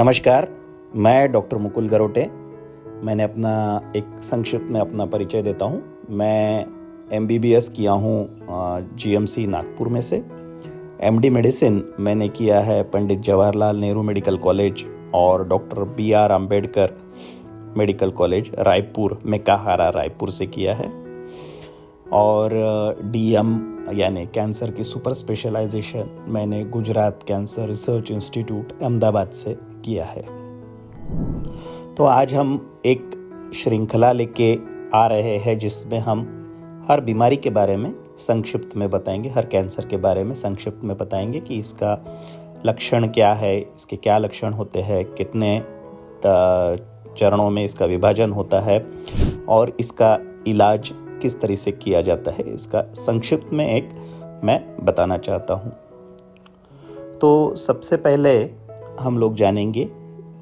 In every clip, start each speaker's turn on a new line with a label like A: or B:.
A: नमस्कार, मैं डॉक्टर मुकुल गरोटे। मैंने एक संक्षिप्त में अपना परिचय देता हूँ। मैं MBBS किया हूँ GMC नागपुर में से। MD मेडिसिन मैंने किया है पंडित जवाहरलाल नेहरू मेडिकल कॉलेज और doctor BR Ambedkar medical college Raipur Mekahara Raipur से किया है। और DM यानी कैंसर की सुपर स्पेशलाइजेशन मैंने Gujarat cancer research institute Ahmedabad से किया है। तो आज हम एक श्रृंखला लेके आ रहे हैं जिसमें हम हर बीमारी के बारे में संक्षिप्त में बताएंगे, हर कैंसर के बारे में संक्षिप्त में बताएंगे कि इसका लक्षण क्या है, इसके क्या लक्षण होते हैं, कितने चरणों में इसका विभाजन होता है और इसका इलाज किस तरह से किया जाता है, इसका संक्षिप्त में मैं बताना चाहता हूँ। तो सबसे पहले हम लोग जानेंगे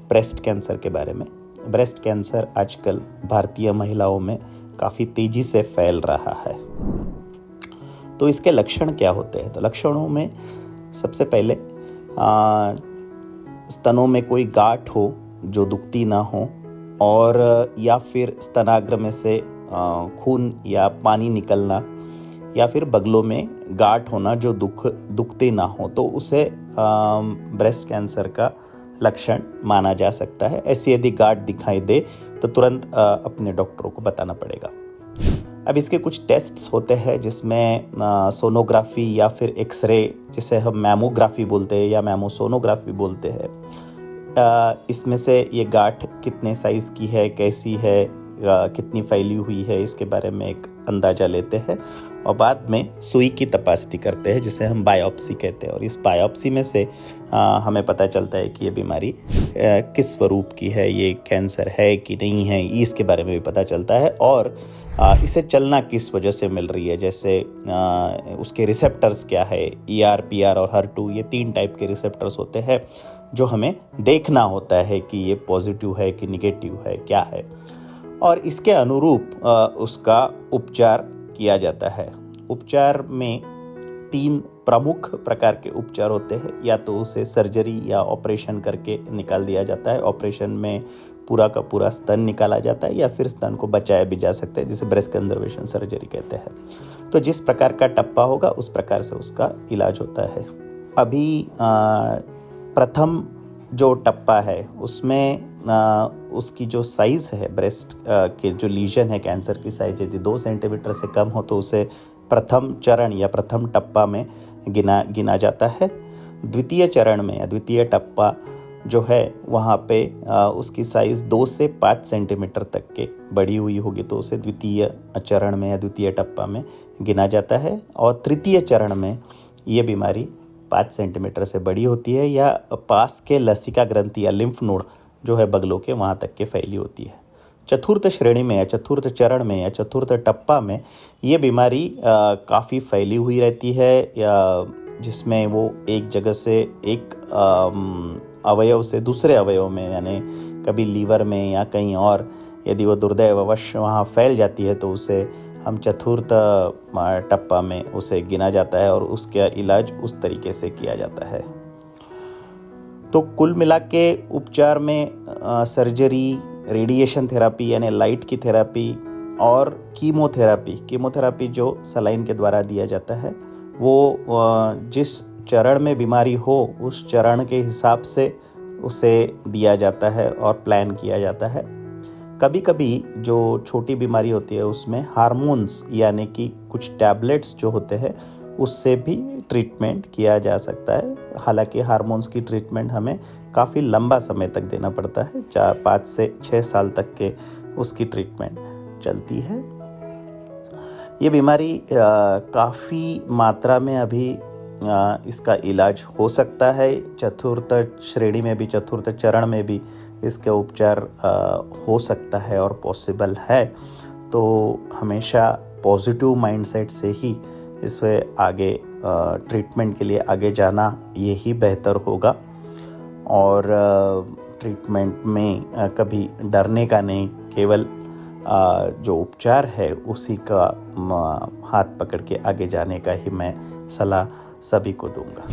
A: ब्रेस्ट कैंसर के बारे में। ब्रेस्ट कैंसर आजकल भारतीय महिलाओं में काफ़ी तेज़ी से फैल रहा है। तो इसके लक्षण क्या होते हैं? तो लक्षणों में सबसे पहले स्तनों में कोई गांठ हो जो दुखती ना हो, और या फिर स्तनाग्र में से खून या पानी निकलना, या फिर बगलों में गांठ होना जो दुखते ना हो, तो उसे ब्रेस्ट कैंसर का लक्षण माना जा सकता है। ऐसी यदि गांठ दिखाई दे तो तुरंत अपने डॉक्टरों को बताना पड़ेगा। अब इसके कुछ टेस्ट्स होते हैं जिसमें सोनोग्राफी या फिर एक्सरे, जिसे हम मैमोग्राफी बोलते हैं या मैमोसोनोग्राफी बोलते हैं, इसमें से ये गांठ कितने साइज़ की है, कैसी है, कितनी फैली हुई है, इसके बारे में एक अंदाज़ा लेते हैं। और बाद में सुई की तपासनी करते हैं जिसे हम बायोप्सी कहते हैं। और इस बायोप्सी में से हमें पता चलता है कि ये बीमारी किस स्वरूप की है, ये कैंसर है कि नहीं है, इसके बारे में भी पता चलता है। और इसे चलना किस वजह से मिल रही है, जैसे उसके रिसेप्टर्स क्या है, ER, PR और HER2, ये 3 टाइप के रिसेप्टर्स होते हैं जो हमें देखना होता है कि ये पॉजिटिव है कि निगेटिव है, क्या है। और इसके अनुरूप उसका उपचार किया जाता है। उपचार में 3 प्रमुख प्रकार के उपचार होते हैं। या तो उसे सर्जरी या ऑपरेशन करके निकाल दिया जाता है। ऑपरेशन में पूरा का पूरा स्तन निकाला जाता है, या फिर स्तन को बचाया भी जा सकता है, जिसे ब्रेस्ट कंजर्वेशन सर्जरी कहते हैं। तो जिस प्रकार का टप्पा होगा उस प्रकार से उसका इलाज होता है। अभी प्रथम जो टप्पा है उसमें उसकी जो साइज़ है, ब्रेस्ट के जो लीजन है, कैंसर की साइज यदि 2 सेंटीमीटर से कम हो तो उसे प्रथम चरण या प्रथम टप्पा में गिना जाता है। द्वितीय चरण में या द्वितीय टप्पा जो है वहाँ पे उसकी साइज़ 2 से 5 सेंटीमीटर तक के बढ़ी हुई होगी तो उसे द्वितीय चरण में या द्वितीय टप्पा में गिना जाता है। और तृतीय चरण में ये बीमारी 5 सेंटीमीटर से बड़ी होती है या पास के लसिका ग्रंथि या लिम्फ नोड जो है बगलों के वहाँ तक के फैली होती है। चतुर्थ श्रेणी में या चतुर्थ चरण में या चतुर्थ टप्पा में ये बीमारी काफ़ी फैली हुई रहती है, या जिसमें वो एक जगह से एक अवयव से दूसरे अवयव में, यानी कभी लीवर में या कहीं और, यदि वो दुर्दैववश वहाँ फैल जाती है तो उसे हम चतुर्थ टप्पा में उसे गिना जाता है और उसका इलाज उस तरीके से किया जाता है। तो कुल मिला के उपचार में सर्जरी, रेडिएशन थेरापी यानी लाइट की थेरापी और कीमोथेरापी जो सलाइन के द्वारा दिया जाता है, वो जिस चरण में बीमारी हो उस चरण के हिसाब से उसे दिया जाता है और प्लान किया जाता है। कभी कभी जो छोटी बीमारी होती है उसमें हार्मोन्स यानी कि कुछ टैबलेट्स जो होते हैं उससे भी ट्रीटमेंट किया जा सकता है। हालांकि हार्मोन्स की ट्रीटमेंट हमें काफ़ी लंबा समय तक देना पड़ता है, 5 से 6 साल तक के उसकी ट्रीटमेंट चलती है। ये बीमारी काफ़ी मात्रा में अभी इसका इलाज हो सकता है। चतुर्थ श्रेणी में भी, चतुर्थ चरण में भी इसका उपचार हो सकता है और पॉसिबल है। तो हमेशा पॉजिटिव माइंडसेट से ही इससे आगे ट्रीटमेंट के लिए आगे जाना यही बेहतर होगा। और ट्रीटमेंट में कभी डरने का नहीं, केवल जो उपचार है उसी का हाथ पकड़ के आगे जाने का ही मैं सलाह सभी को दूंगा।